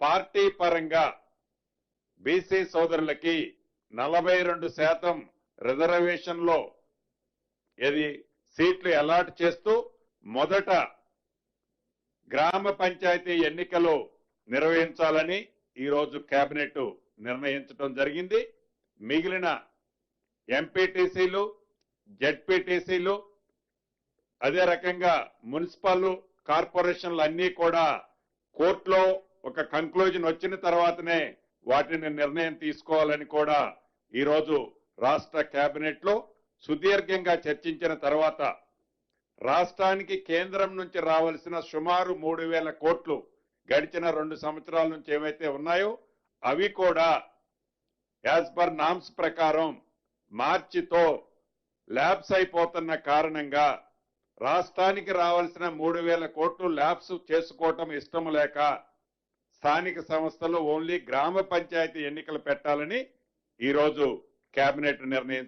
Party పరంగా BC సోదరులకి 42% రిజర్వేషన్లో ఏది సీట్లు అలాట్ చేస్తూ మొదట గ్రామ పంచాయతీ ఎన్నికలు నిర్వహించాలని ఈరోజు కేబినెట్ నిర్ణయించడం జరిగింది. మిగిలిన ఎంపీటీసీలు, జెడ్పీటీసీలు, అదే రకంగా మున్సిపల్ కార్పొరేషన్లు అన్నీ కూడా కోర్టులో ఒక కంక్లూజన్ వచ్చిన తర్వాతనే వాటిని నిర్ణయం తీసుకోవాలని కూడా ఈరోజు రాష్ట్ర కేబినెట్ లో సుదీర్ఘంగా చర్చించిన తర్వాత రాష్ట్రానికి కేంద్రం నుంచి రావాల్సిన సుమారు 3,000 కోట్లు గడిచిన 2 సంవత్సరాల నుంచి ఏవైతే ఉన్నాయో అవి కూడా యాజ్ పర్ నామ్స్ ప్రకారం మార్చితో ల్యాబ్స్ అయిపోతున్న కారణంగా రాష్ట్రానికి రావాల్సిన 3,000 కోట్లు ల్యాబ్స్ చేసుకోవటం ఇష్టం లేక స్థానిక సంస్థలు ఓన్లీ గ్రామ పంచాయతీ ఎన్నికలు పెట్టాలని ఈరోజు కేబినెట్ నిర్ణయించారు.